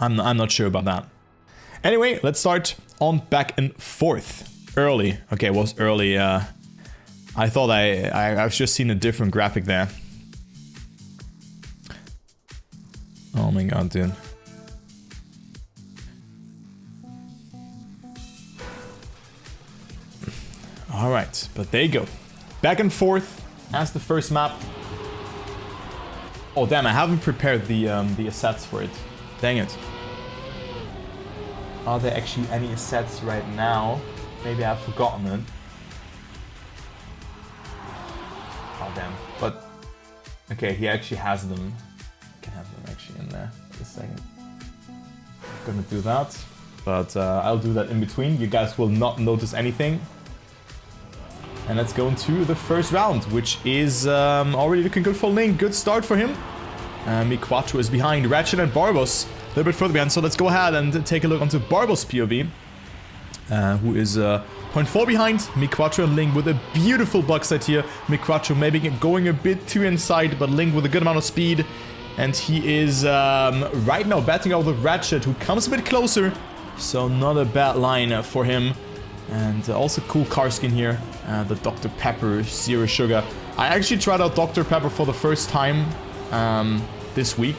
I'm not sure about that. Anyway, let's start on back and forth. Early. Okay, it was early. I thought I've just seen a different graphic there. Oh my god, dude. Alright, but there you go. Back and forth as the first map. Oh damn, I haven't prepared the assets for it. Dang it. Are there actually any assets right now? Maybe I've forgotten it. Oh damn. But okay, he actually has them. I can have them actually in there. Wait a second. I'm gonna do that. But I'll do that in between. You guys will not notice anything. And let's go into the first round, which is already looking good for Link. Good start for him. MiQuatro is behind. Ratchet and Barbos a little bit further behind. So let's go ahead and take a look onto Barbos' POV. Who is 0.4 behind. MiQuatro and Link with a beautiful bug set here. MiQuatro maybe going a bit too inside, but Link with a good amount of speed. And he is right now batting out with Ratchet, who comes a bit closer. So not a bad line for him. And also cool car skin here. The Dr. Pepper Zero Sugar. I actually tried out Dr. Pepper for the first time this week.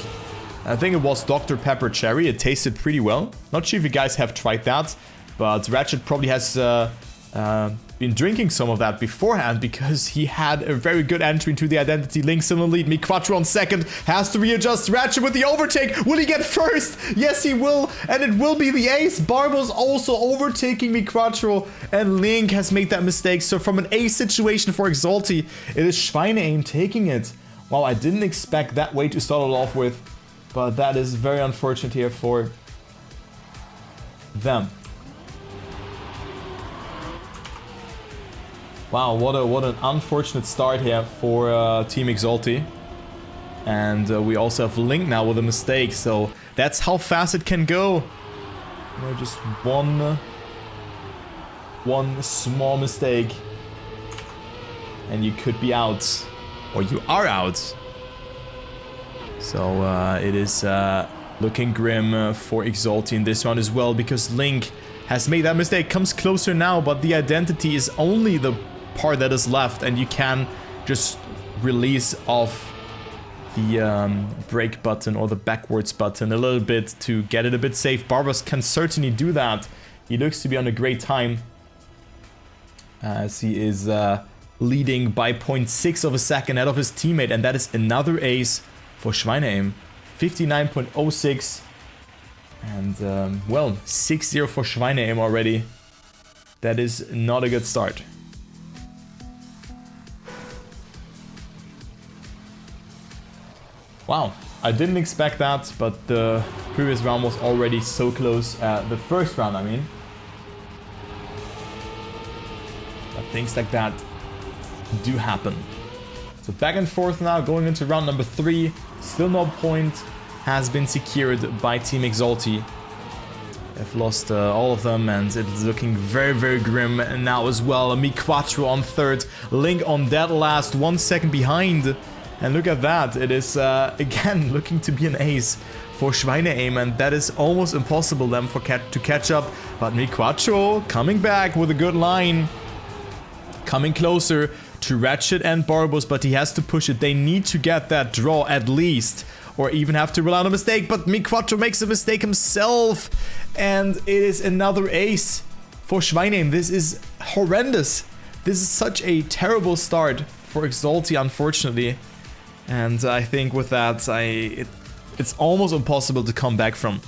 I think it was Dr. Pepper Cherry. It tasted pretty well. Not sure if you guys have tried that. But Ratchet probably has been drinking some of that beforehand because he had a very good entry into the identity. Link's in the lead. MiQuatro on second. Has to readjust. Ratchet with the overtake. Will he get first? Yes, he will. And it will be the ace. Barbos also overtaking MiQuatro. And Link has made that mistake. So from an ace situation for Exalty, it is Schweineaim taking it. Well, I didn't expect that way to start it off with. But that is very unfortunate here for them. Wow, what an unfortunate start here for Team Exalty. And we also have Link now with a mistake, so that's how fast it can go. You know, just one small mistake and you could be out, or you are out. So it is looking grim for Exalty in this round as well, because Link has made that mistake. Comes closer now, but the identity is only the part that is left, and you can just release off the brake button or the backwards button a little bit to get it a bit safe. Barbos can certainly do that. He looks to be on a great time as he is leading by 0.6 of a second ahead of his teammate, and that is another ace for Schweineaim. 59.06, and well, 6-0 for Schweineaim already. That is not a good start. Wow, I didn't expect that, but the previous round was already so close. The first round, I mean. But things like that do happen. So back and forth now, going into round number 3. Still no point has been secured by Team Exalty. They've lost all of them, and it's looking very, very grim now as well. MiQuatro on third, Link on dead last, 1 second behind. And look at that, it is again looking to be an ace for Schweineaim, and that is almost impossible then to catch up. But MiQuatro coming back with a good line, coming closer to Ratchet and Barbos, but he has to push it. They need to get that draw at least, or even have to rely on a mistake. But MiQuatro makes a mistake himself, and it is another ace for Schweineaim. This is horrendous. This is such a terrible start for Exalty, unfortunately. And I think with that, it's almost impossible to come back from.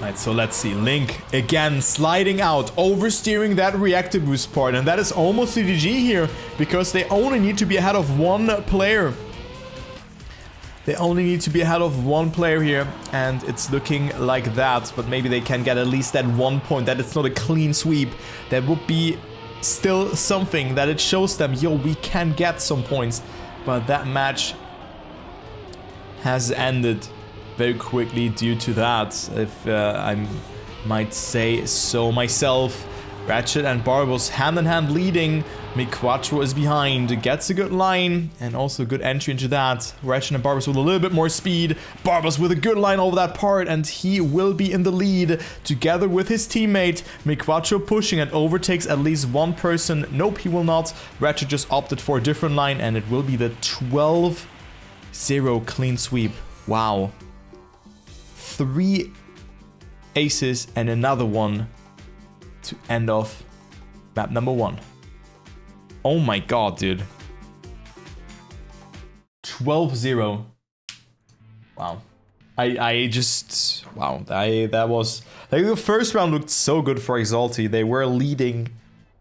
Right, so let's see. Link again sliding out, oversteering that reactor boost part, and that is almost a GG here because they only need to be ahead of one player. They only need to be ahead of one player here, and it's looking like that. But maybe they can get at least that 1 point, that it's not a clean sweep. That would be still something that it shows them, yo, we can get some points. But that match has ended very quickly due to that, if I might say so myself. Ratchet and Barbos hand in hand leading. MiQuatro is behind, gets a good line and also good entry into that. Ratchet and Barbos with a little bit more speed. Barbos with a good line over that part and he will be in the lead together with his teammate. MiQuatro pushing and overtakes at least one person. Nope, he will not. Ratchet just opted for a different line and it will be the 12-0 clean sweep. Wow. 3 aces and another one to end off map number 1. Oh my god, dude. 12-0. Wow. I just... Wow. That was... Like, the first round looked so good for Exalty. They were leading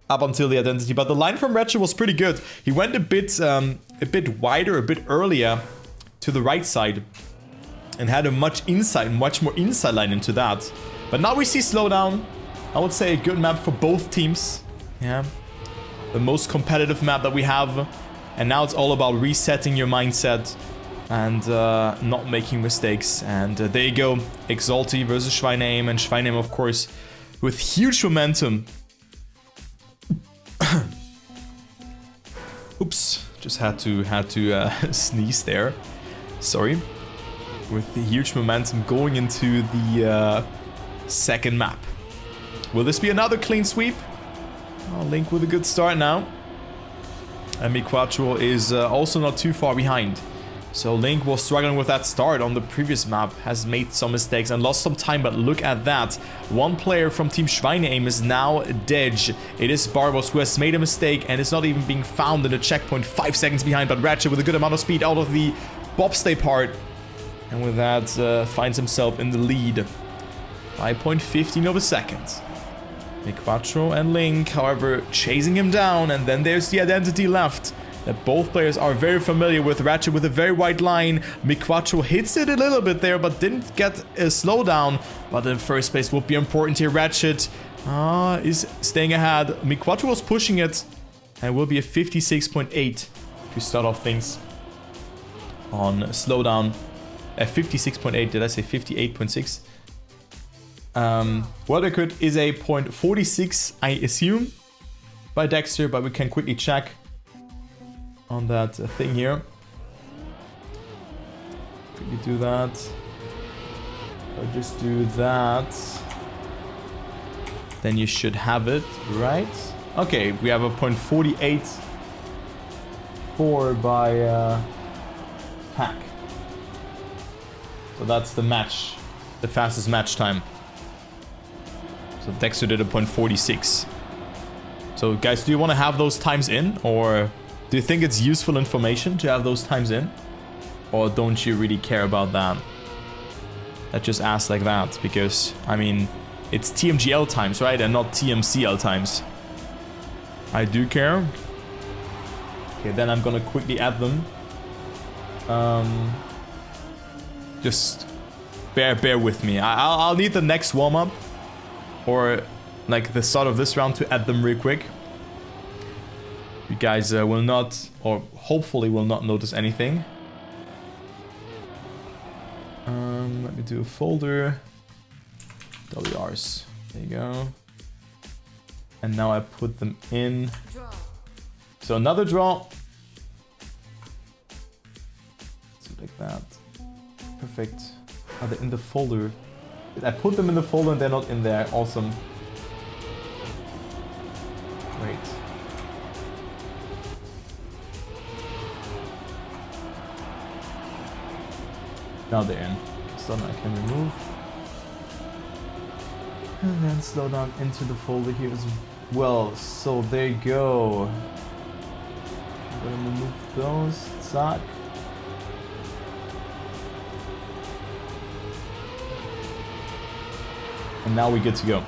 up until the identity. But the line from Ratchet was pretty good. He went a bit wider, a bit earlier to the right side. And had a much more inside line into that. But now we see slowdown. I would say a good map for both teams. Yeah. The most competitive map that we have. And now it's all about resetting your mindset. And not making mistakes. And there you go. Exalty versus Schweineaim. And Schweineaim, of course, with huge momentum. Oops. Just had to sneeze there. Sorry. With the huge momentum going into the second map. Will this be another clean sweep? Oh, Link with a good start now. And MiQuatro is also not too far behind. So Link was struggling with that start on the previous map, has made some mistakes and lost some time, but look at that. One player from Team Schweineaim is now dead. It is Barbos who has made a mistake and is not even being found in the checkpoint, 5 seconds behind, but Ratchet with a good amount of speed out of the bobsleigh part. And with that, finds himself in the lead by 0.15 of a second. MiQuatro and Link, however, chasing him down. And then there's the identity left that both players are very familiar with. Ratchet with a very wide line. MiQuatro hits it a little bit there, but didn't get a slowdown. But in first place would be important here. Ratchet is staying ahead. MiQuatro was pushing it. And will be a 56.8 to start off things on slowdown. 56.8, did I say 58.6? World record is a 0.46, I assume, by Dexter, but we can quickly check on that thing here. Quickly do that. I'll just do that. Then you should have it, right? Okay, we have a 0.48 by Pack. So that's the match, the fastest match time. So Dexter did a 0.46. So guys, do you want to have those times in? Or do you think it's useful information to have those times in? Or don't you really care about that? I just asked like that because, I mean, it's TMGL times, right? And not TMCL times. I do care. Okay, then I'm gonna quickly add them. Just bear with me. I'll need the next warm-up or like the start of this round to add them real quick. You guys will not, or hopefully will not notice anything. Let me do a folder. WRs. There you go. And now I put them in. So another draw. So like that. Perfect. Are they in the folder? I put them in the folder and they're not in there. Awesome. Great. Now they're in. So now I can remove. And then slow down into the folder here as well. So there you go. I'm gonna remove those. Zack. And now we're good to go.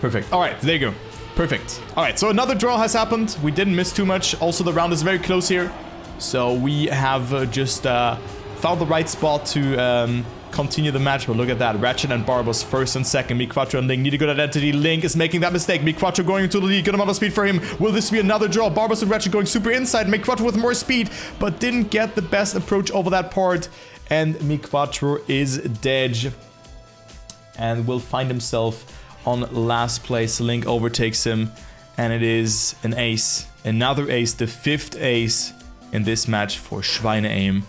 Perfect. All right, there you go. Perfect. All right, so another draw has happened. We didn't miss too much. Also, the round is very close here. So we have just found the right spot to continue the match. But look at that. Ratchet and Barbos first and second. MiQuatro and Link need a good identity. Link is making that mistake. MiQuatro going into the lead. Good amount of speed for him. Will this be another draw? Barbos and Ratchet going super inside. MiQuatro with more speed, but didn't get the best approach over that part. And MiQuatro is dead. And will find himself on last place. Link overtakes him, and it is an ace. Another ace, the 5th ace in this match for Schweineaim.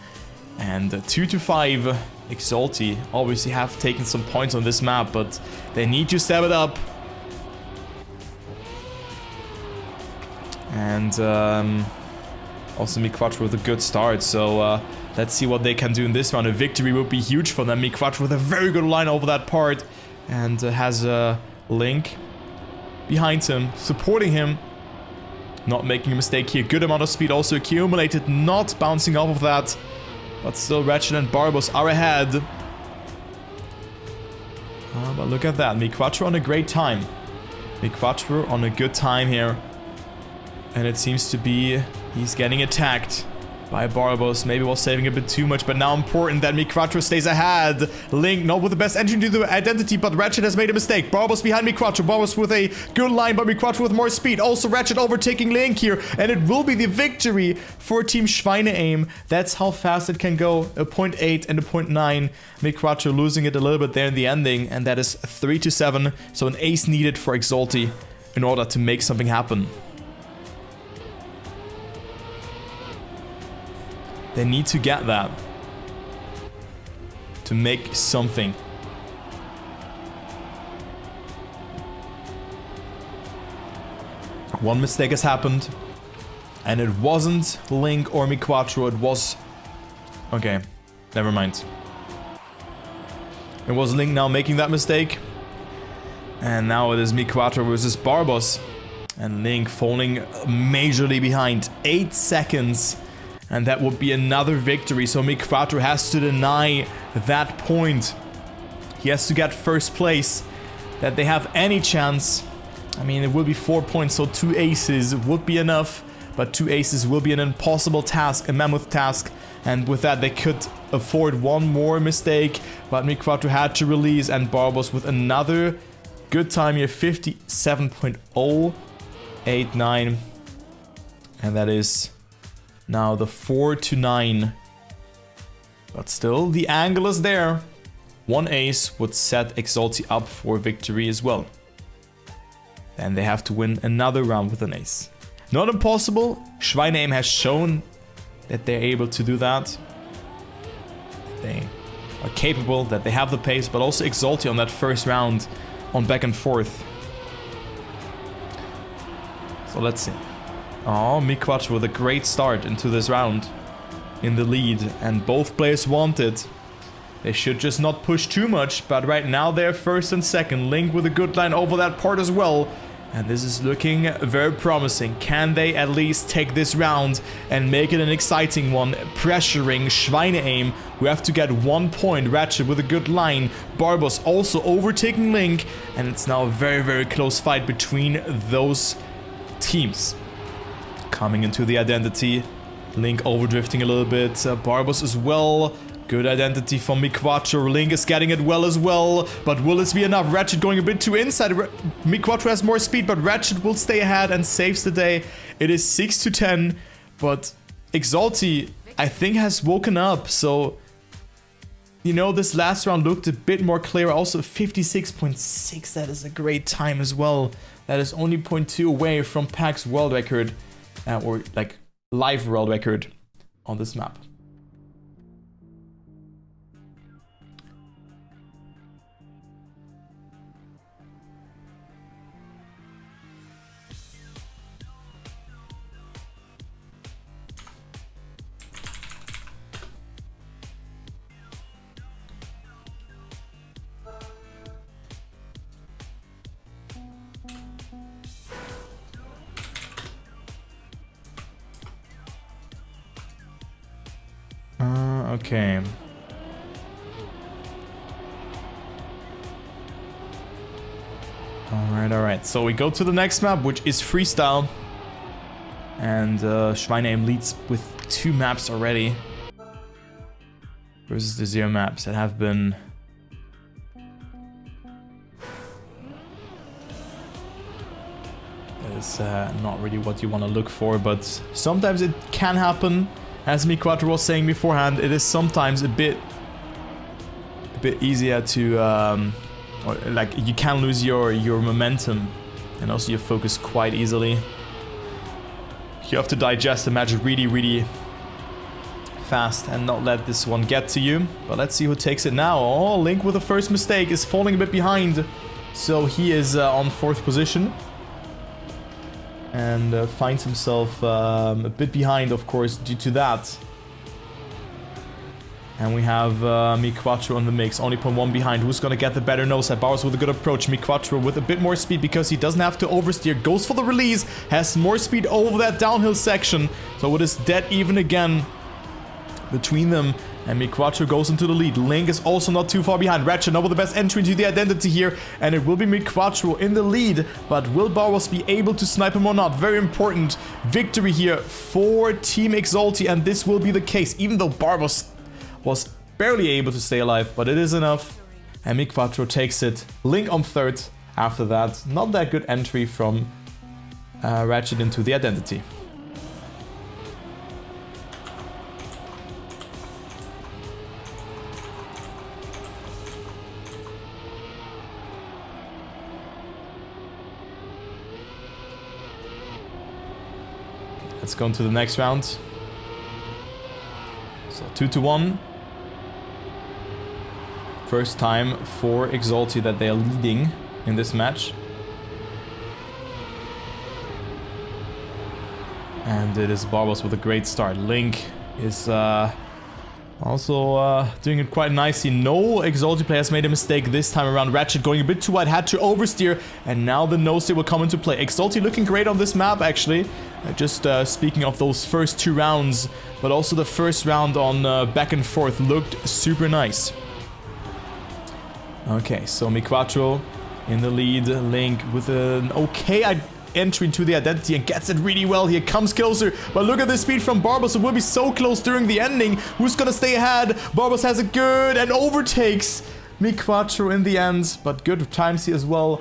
And 2-5, Exalty obviously have taken some points on this map, but they need to step it up. And also MiQuatro with a good start, so let's see what they can do in this round. A victory would be huge for them. MiQuatro with a very good line over that part, and has a Link behind him, supporting him. Not making a mistake here. Good amount of speed also accumulated, not bouncing off of that. But still, Ratchet and Barbos are ahead. But look at that. MiQuatro on a great time. MiQuatro on a good time here. And it seems to be he's getting attacked by Barbos. Maybe was saving a bit too much, but now important that MiQuatro stays ahead. Link not with the best entry to the identity, but Ratchet has made a mistake. Barbos behind MiQuatro. Barbos with a good line, but MiQuatro with more speed. Also Ratchet overtaking Link here, and it will be the victory for Team Schweineaim. That's how fast it can go. A 0.8 and a 0.9. MiQuatro losing it a little bit there in the ending, and that is 3-7. So an ace needed for Exalty in order to make something happen. They need to get that to make something. One mistake has happened, and it wasn't Link or MiQuatro, it was... Okay, never mind. It was Link now making that mistake, and now it is MiQuatro versus Barbos, and Link falling majorly behind. 8 seconds. And that would be another victory, so MiQuatro has to deny that point. He has to get first place, that they have any chance. I mean, it will be 4 points, so 2 aces would be enough. But 2 aces will be an impossible task, a mammoth task. And with that, they could afford one more mistake. But MiQuatro had to release, and Barbos with another good time here, 57.089. And that is... now the 4-9. But still, the angle is there. One ace would set Exalty up for victory as well. And they have to win another round with an ace. Not impossible. Schweineaim has shown that they're able to do that. They are capable, that they have the pace, but also Exalty on that first round on back and forth. So let's see. Oh, MiQuatro with a great start into this round in the lead, and both players want it. They should just not push too much, but right now they're first and second. Link with a good line over that part as well, and this is looking very promising. Can they at least take this round and make it an exciting one, pressuring Schweineaim, who have to get 1 point. Ratchet with a good line. Barbos also overtaking Link, and it's now a very, very close fight between those teams. Coming into the identity, Link overdrifting a little bit, Barbos as well, good identity from MiQuatro, Link is getting it well as well, but will this be enough? Ratchet going a bit too inside, MiQuatro has more speed, but Ratchet will stay ahead and saves the day. It is 6-10, but Exalty, I think, has woken up, so... You know, this last round looked a bit more clear, also 56.6, that is a great time as well. That is only 0.2 away from PAC's world record. Or like live world record on this map. Okay. Alright. So we go to the next map, which is freestyle. And Schweineaim leads with 2 maps already. Versus the 0 maps that have been... That is not really what you want to look for, but sometimes it can happen. As MiQuatro was saying beforehand, it is sometimes a bit easier to or like you can lose your momentum and also your focus quite easily. You have to digest the match really fast and not let this one get to you. But let's see who takes it now. Oh, Link with the first mistake is falling a bit behind. So he is on 4th position. And finds himself a bit behind, of course, due to that. And we have MiQuatro on the mix, only 0.1 behind. Who's gonna get the better nose at? Barbos with a good approach. MiQuatro with a bit more speed because he doesn't have to oversteer. Goes for the release, has more speed over that downhill section. So it is dead even again between them. And MiQuatro goes into the lead. Link is also not too far behind. Ratchet now with the best entry into the identity here. And it will be MiQuatro in the lead. But will Barbos be able to snipe him or not? Very important victory here for Team Exalty. And this will be the case, even though Barbos was barely able to stay alive, but it is enough. And MiQuatro takes it. Link on 3rd after that. Not that good entry from Ratchet into the identity. Let's go into the next round. So 2-1. First time for Exalty that they are leading in this match. And it is Barbos with a great start. Link is also doing it quite nicely. No Exalty player has made a mistake this time around. Ratchet going a bit too wide, had to oversteer. And now the nose steer will come into play. Exalty looking great on this map, actually. Just speaking of those first 2 rounds, but also the first round on back and forth looked super nice. Okay, so MiQuatro in the lead. Link with an okay entry into the identity and gets it really well here. Comes closer, but look at the speed from Barbos. It will be so close during the ending. Who's gonna stay ahead? Barbos has it good and overtakes MiQuatro in the end, but good times here as well.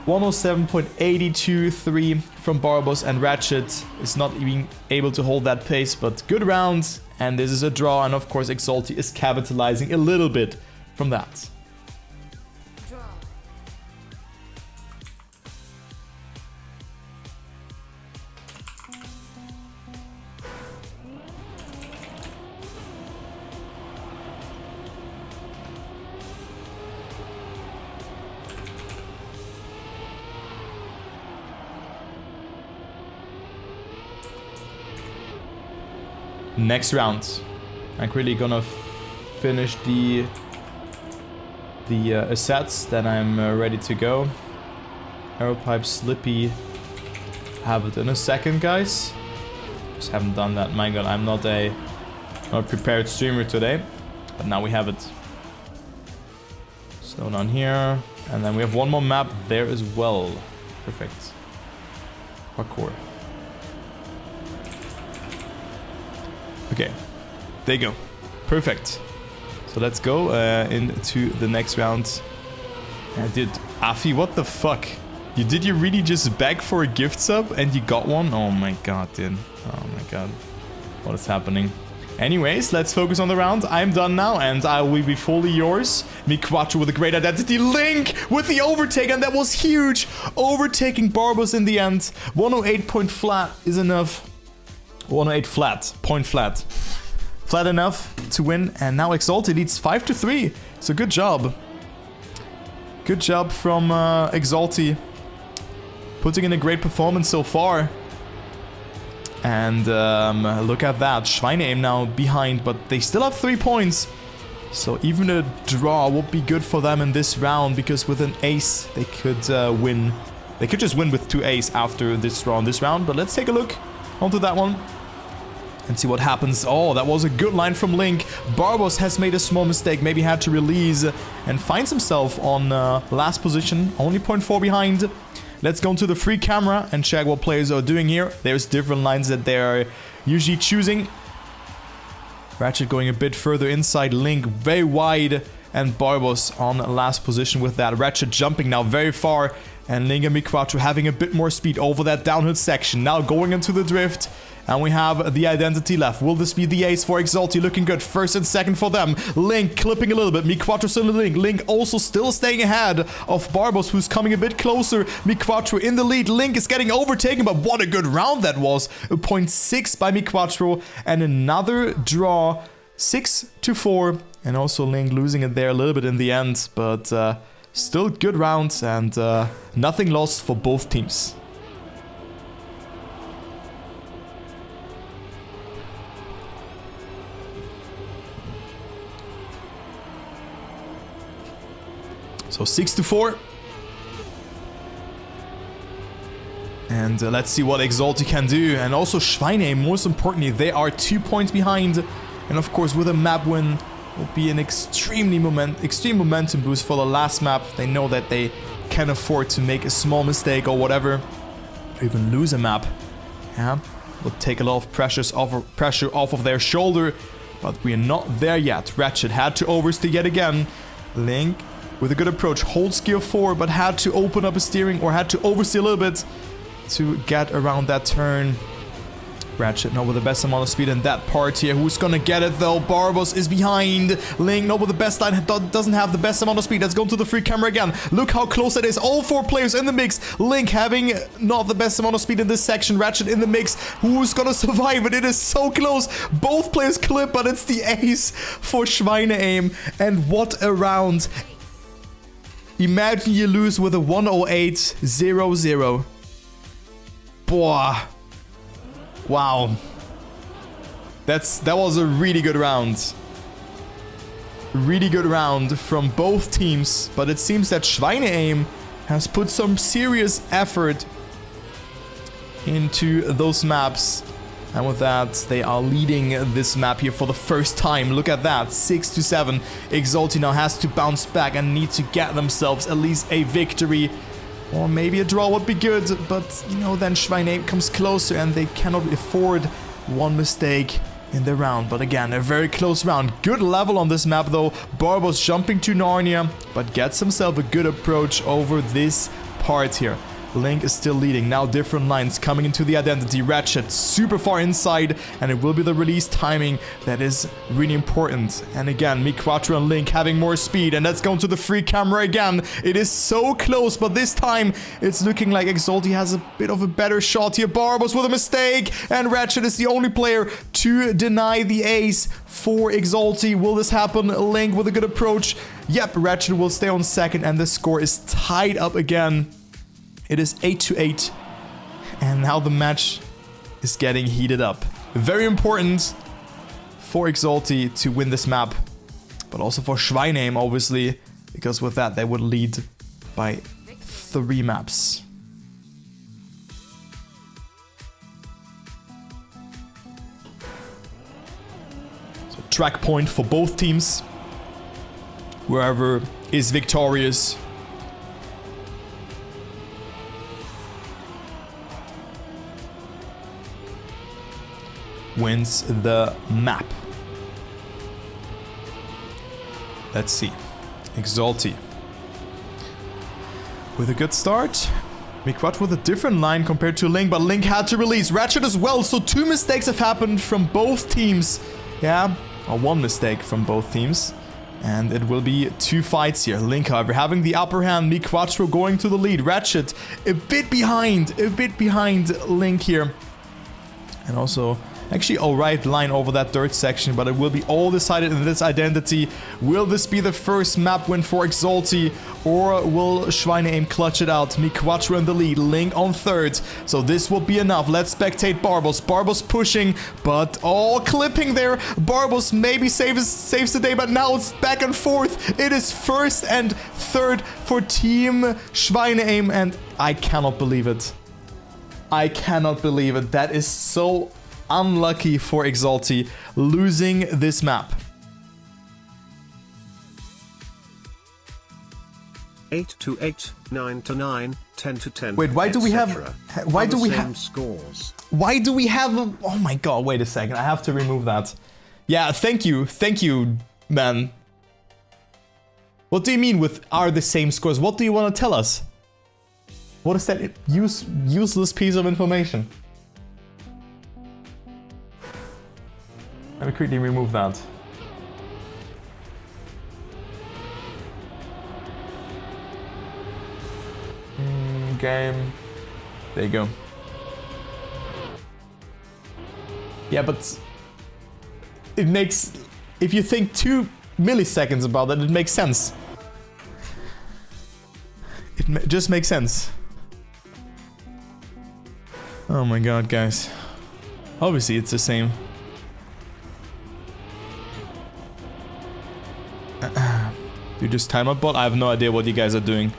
107.823 from Barbos, and Ratchet is not even able to hold that pace, but good rounds, and this is a draw, and of course Exalty is capitalizing a little bit from that. Next round, I'm really gonna finish the sets, then I'm ready to go. Aeropipe, Slippy, have it in a second, guys. Just haven't done that. My god, I'm not a prepared streamer today, but now we have it. Slow down here, and then we have one more map there as well. Perfect. Parkour. Okay, there you go. Perfect. So let's go into the next round. Dude, Afi, what the fuck? Did you really just beg for a gift sub and you got one? Oh my god, dude. Oh my god. What is happening? Anyways, let's focus on the round. I'm done now and I will be fully yours. MiQuatro with a great identity. Link with the overtake, and that was huge. Overtaking Barbos in the end. 108 point flat is enough. 108 flat, point flat. Flat enough to win, and now Exalty leads 5-3. So good job. Good job from Exalty. Putting in a great performance so far. And look at that. Schweineaim now behind, but they still have 3 points. So even a draw would be good for them in this round, because with an ace, they could win. They could just win with 2 ace after this draw in this round, but let's take a look onto that one and see what happens. Oh, that was a good line from Link. Barbos has made a small mistake, maybe had to release, and finds himself on last position, only 0.4 behind. Let's go into the free camera and check what players are doing here. There's different lines that they're usually choosing. Ratchet going a bit further inside. Link very wide and Barbos on last position with that. Ratchet jumping now very far, and Link and MiQuatro having a bit more speed over that downhill section. Now going into the drift, and we have the Identity left. Will this be the ace for Exalty? Looking good. First and second for them. Link clipping a little bit. MiQuatro still in the Link. Link also still staying ahead of Barbos, who's coming a bit closer. MiQuatro in the lead. Link is getting overtaken, but what a good round that was. A 0.6 by MiQuatro, and another draw. 6-4. And also Link losing it there a little bit in the end, but still good rounds, and nothing lost for both teams. So 6-4. And let's see what Exalty can do. And also Schweineaim, most importantly, they are 2 points behind. And of course, with a map win, will be an extreme momentum boost for the last map. They know that they can afford to make a small mistake or whatever, or even lose a map. Yeah, will take a lot of pressure off of their shoulder, but we are not there yet. Ratchet had to oversteer yet again. Link with a good approach, holds gear 4, but had to open up his steering, or had to oversteer a little bit to get around that turn. Ratchet not with the best amount of speed in that part here. Who's gonna get it though? Barbos is behind. Link not with the best line, doesn't have the best amount of speed. Let's go to the free camera again. Look how close it is. All 4 players in the mix. Link having not the best amount of speed in this section. Ratchet in the mix. Who's gonna survive it? It is so close. Both players clip, but it's the ace for Schweineaim. And what a round. Imagine you lose with a 108.00. Boah. Wow. That was a really good round. Really good round from both teams, but it seems that Schweineaim has put some serious effort into those maps. And with that, they are leading this map here for the first time. Look at that, 6-7. Exalty now has to bounce back and need to get themselves at least a victory. Or maybe a draw would be good, but, you know, then Schweineaim comes closer and they cannot afford one mistake in the round. But again, a very close round. Good level on this map, though. Barbos jumping to Narnia, but gets himself a good approach over this part here. Link is still leading. Now different lines coming into the Identity. Ratchet super far inside, and it will be the release timing that is really important. And again, MiQuatro and Link having more speed, and let's go to the free camera again. It is so close, but this time it's looking like Exalty has a bit of a better shot here. Barbos with a mistake, and Ratchet is the only player to deny the ace for Exalty. Will this happen? Link with a good approach. Yep, Ratchet will stay on second, and the score is tied up again. It is 8-8, and now the match is getting heated up. Very important for Exalty to win this map, but also for Schweineaim, obviously, because with that they would lead by 3 maps. So track point for both teams. Whoever is victorious wins the map. Let's see. Exalty with a good start. MiQuatro with a different line compared to Link, but Link had to release. Ratchet as well, so 2 mistakes have happened from both teams. Yeah, or 1 mistake from both teams. And it will be 2 fights here. Link, however, having the upper hand. MiQuatro going to the lead. Ratchet a bit behind Link here. And also actually alright line over that dirt section, but it will be all decided in this Identity. Will this be the first map win for Exalty, or will Schweineaim clutch it out? MiQuatro in the lead, Link on 3rd, so this will be enough. Let's spectate Barbos. Barbos pushing, but all clipping there. Barbos maybe saves the day, but now it's back and forth. It is 1st and 3rd for Team Schweineaim, and I cannot believe it. I cannot believe it. That is so unlucky for Exalty, losing this map. 8-8, 9-9, 10-10. Wait, why do we have? Why do we have scores? Why do we have? Oh my god! Wait a second. I have to remove that. Yeah, thank you, man. What do you mean with are the same scores? What do you want to tell us? What is that useless piece of information? Let me quickly remove that. Game. There you go. Yeah, but it makes... If you think 2 milliseconds about it, it makes sense. It just makes sense. Oh my god, guys. Obviously, it's the same. You just time out bot? I have no idea what you guys are doing.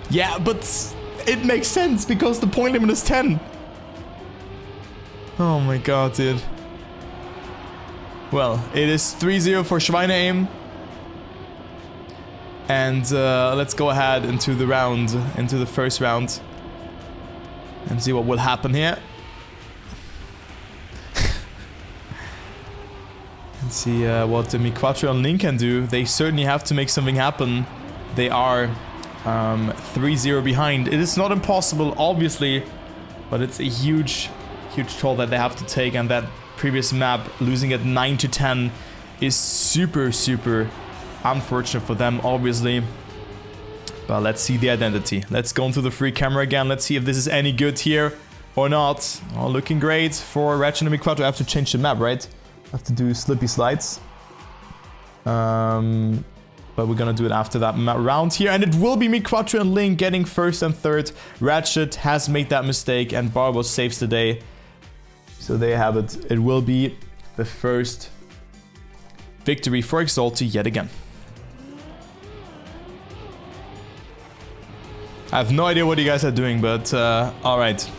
Yeah, but it makes sense because the point limit is 10. Oh my god, dude. Well, it is 3-0 for Schweineaim. And let's go ahead into the round, into the first round. And see what will happen here. And see what the MiQuatro and Link can do. They certainly have to make something happen. They are 3-0 behind. It is not impossible, obviously, but it's a huge toll that they have to take, and that previous map, losing at 9-10, is super unfortunate for them, obviously. But let's see the identity. Let's go into the free camera again. Let's see if this is any good here or not. Oh, looking great for Ratchet and MiQuatro. I have to change the map, right? I have to do slippy slides. But we're gonna do it after that round here. And it will be MiQuatro and Link getting first and third. Ratchet has made that mistake and Barbos saves the day. So there you have it. It will be the first victory for Exalty yet again. I have no idea what you guys are doing, but alright.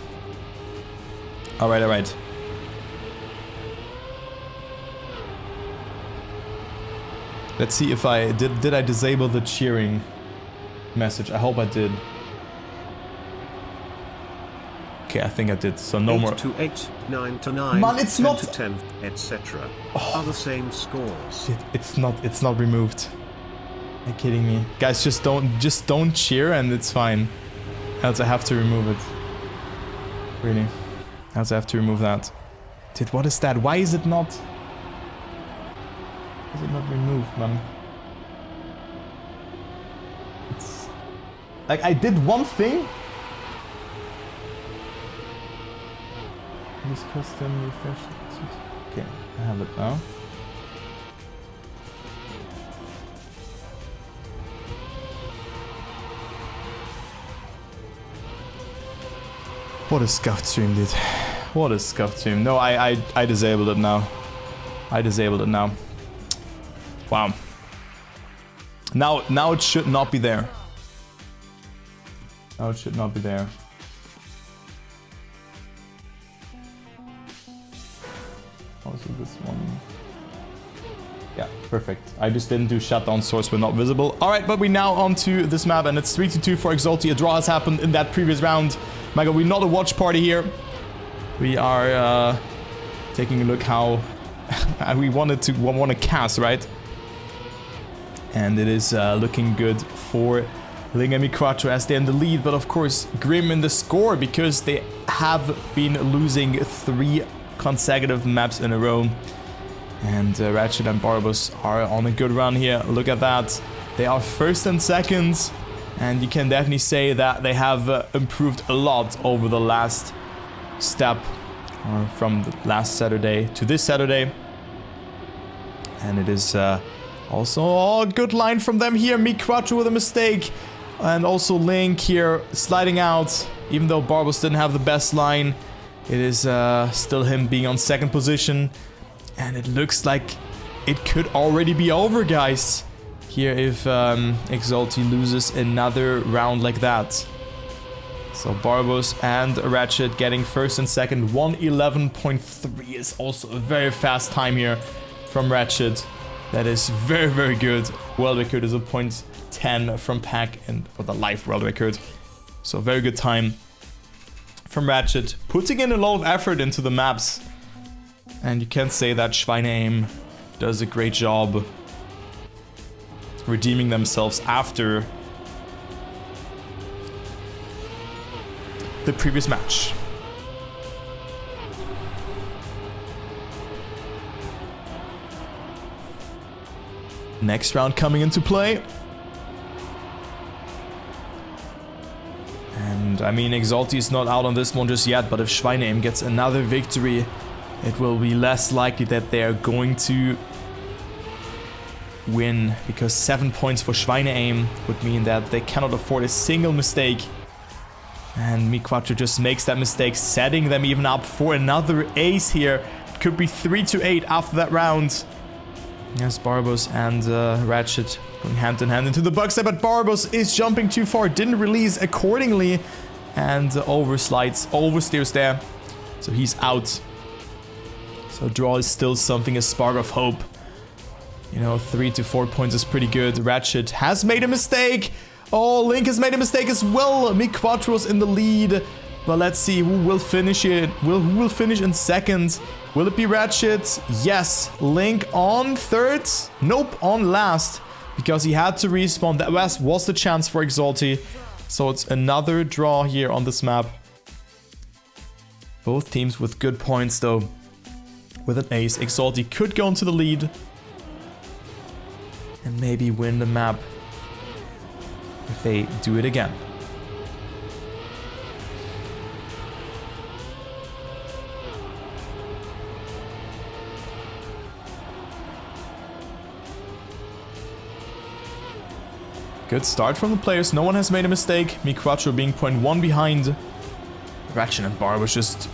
Alright. Let's see if I did I disable the cheering message. I hope I did. Okay, I think I did. So no 8 more. to 8, 9 to 9, Man, it's 10 not to 10, etc. Oh. Are the same scores. Shit, it's not removed. Are you kidding me? Guys, just don't cheer and it's fine. Else I have to remove it. Really. Else I have to remove that. Dude, what is that? Why is it not? Is it not removed, man? It's like I did one thing. This custom refresh. Okay, I have it now. What a scuffed stream, dude. What a scuffed stream. No, I disabled it now. I disabled it now. Wow. Now it should not be there. Now it should not be there. Also this one. Yeah, perfect. I just didn't do shutdown source were not visible. Alright, but we're now on to this map and it's 3-2 for Exalty. A draw has happened in that previous round. My god, we're not a watch party here. We are taking a look how we want to cast, right? And it is looking good for Link and MiQuatro as they're in the lead, but of course grim in the score because they have been losing 3 consecutive maps in a row. And Ratchet and Barbos are on a good run here. Look at that. They are first and second, and you can definitely say that they have improved a lot over the last step from the last Saturday to this Saturday. And it is also a good line from them here. MiQuatro with a mistake. And also Link here sliding out. Even though Barbos didn't have the best line, it is still him being on second position. And it looks like it could already be over, guys. Here if Exalty loses another round like that. So Barbos and Ratchet getting first and second. 1:11.3 is also a very fast time here from Ratchet. That is very, very good. World record is a 0.10 from Pack and for the live world record. So very good time from Ratchet. Putting in a lot of effort into the maps. And you can say that Schweineaim does a great job redeeming themselves after the previous match. Next round coming into play. And I mean, Exalty is not out on this one just yet, but if Schweineaim gets another victory, it will be less likely that they are going to win, because 7 points for Schweineaim would mean that they cannot afford a single mistake. And MiQuatro just makes that mistake, setting them even up for another ace here. It could be 3-8 after that round. Yes, Barbos and Ratchet going hand in hand into the bug set, but Barbos is jumping too far, didn't release accordingly, and oversteers there. So he's out. So draw is still something, a spark of hope. You know, 3 to 4 points is pretty good. Ratchet has made a mistake. Oh, Link has made a mistake as well. MiQuatro's in the lead. But let's see who will finish it. Who will finish in second? Will it be Ratchet? Yes. Link on third? Nope, on last. Because he had to respawn. That was the chance for Exalty. So it's another draw here on this map. Both teams with good points though. With an ace. Exalty could go into the lead. And maybe win the map if they do it again. Good start from the players. No one has made a mistake. MiQuatro being 0.1 behind. Ratchet and Barbos just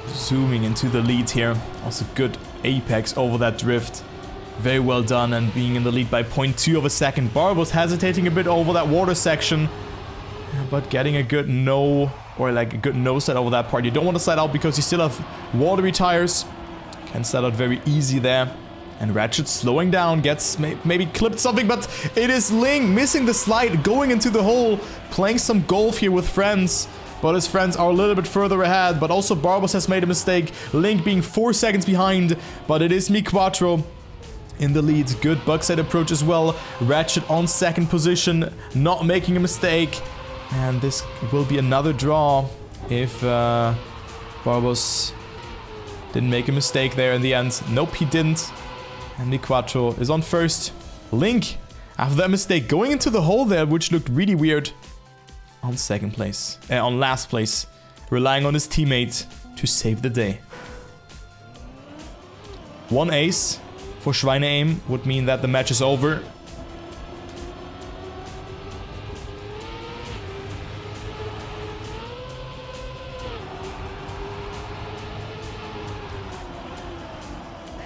zooming into the lead here. Also good apex over that drift. Very well done, and being in the lead by 0.2 of a second. Barbos hesitating a bit over that water section, but getting a good no, or like a good no set over that part. You don't want to slide out because you still have watery tires. Can slide out very easy there. And Ratchet slowing down, gets maybe clipped something, but it is Link missing the slide, going into the hole, playing some golf here with friends. But his friends are a little bit further ahead, but also Barbos has made a mistake. Link being 4 seconds behind, but it is MiQuatro in the lead. Good bug set approach as well. Ratchet on second position, not making a mistake. And this will be another draw if Barbos didn't make a mistake there in the end. Nope, he didn't. And MiQuatro is on first. Link, after that mistake, going into the hole there, which looked really weird, on second place, on last place, relying on his teammate to save the day. One ace for Schweineaim would mean that the match is over.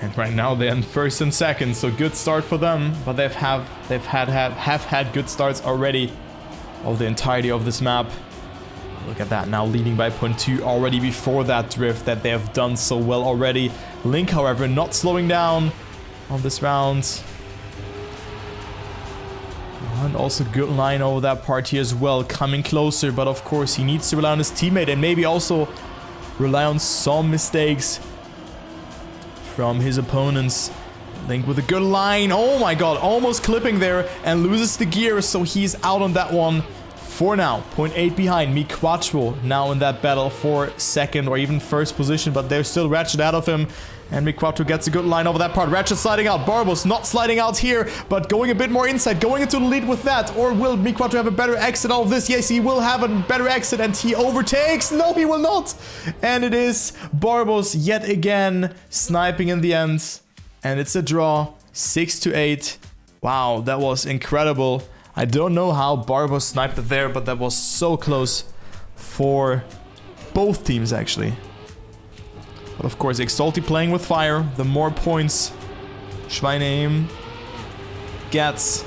And right now they're in first and second, so good start for them. But they've had good starts already of the entirety of this map. Look at that, now leading by 0.2 already before that drift that they have done so well already. Link, however, not slowing down on this round. And also good line over that part here as well, coming closer. But of course he needs to rely on his teammate and maybe also rely on some mistakes from his opponents. Link with a good line. Oh my god, almost clipping there and loses the gear, so he's out on that one for now. 0.8 behind. MiQuatro now in that battle for second or even first position, but there's still Ratchet out of him. And MiQuatro gets a good line over that part. Ratchet sliding out. Barbos not sliding out here, but going a bit more inside, going into the lead with that. Or will MiQuatro have a better exit out of this? Yes, he will have a better exit, and he overtakes. No, he will not. And it is Barbos yet again sniping in the end. And it's a draw, 6-8. Wow, that was incredible. I don't know how Barbos sniped it there, but that was so close for both teams actually. But of course, Exalty playing with fire. The more points Schweineaim gets,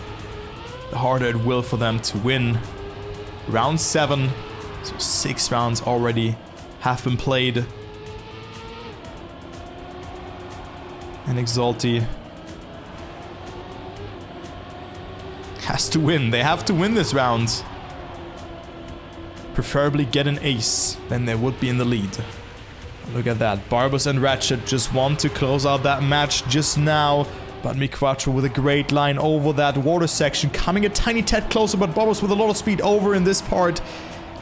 the harder it will for them to win. Round 7, so 6 rounds already have been played. And Exalty has to win. They have to win this round. Preferably get an ace, then they would be in the lead. Look at that. Barbos and Ratchet just want to close out that match just now. But MiQuatro with a great line over that water section, coming a tiny tad closer, but Barbos with a lot of speed over in this part.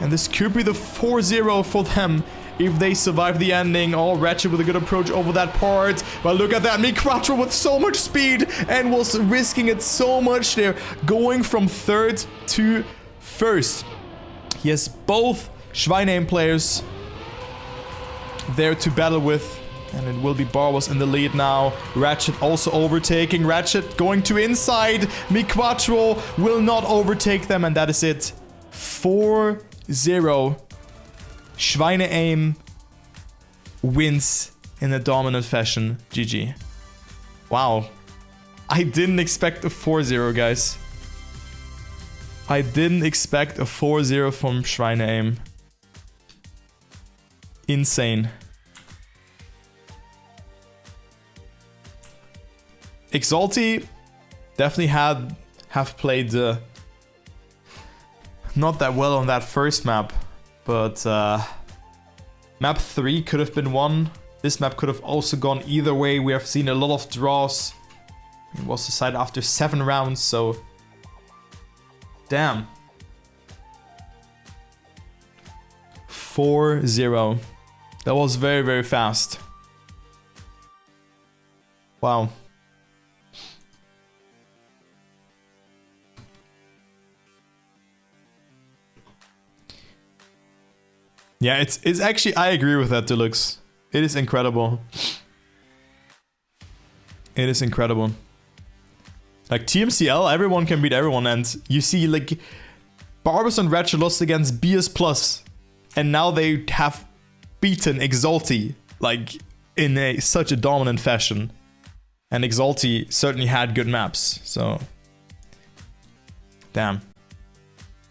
And this could be the 4-0 for them if they survive the ending. Oh, Ratchet with a good approach over that part. But look at that, MiQuatro with so much speed and was risking it so much there, going from third to first. He has both Schweineaim players there to battle with. And it will be Barbos in the lead now. Ratchet also overtaking. Ratchet going to inside. MiQuatro will not overtake them. And that is it. 4-0. Schweineaim wins in a dominant fashion. GG. Wow. I didn't expect a 4-0, guys. I didn't expect a 4-0 from Schweineaim. Insane. Exalty definitely have played not that well on that first map, but map 3 could have been won. This map could have also gone either way. We have seen a lot of draws. It was decided after 7 rounds, so damn. 4-0. That was very, very fast. Wow. Yeah, it's actually, I agree with that, Deluxe. It is incredible. It is incredible. Like TMCL, everyone can beat everyone, and you see like Barbos and Ratchet lost against BS Plus, and now they have beaten Exalty like in such a dominant fashion. And Exalty certainly had good maps, so damn.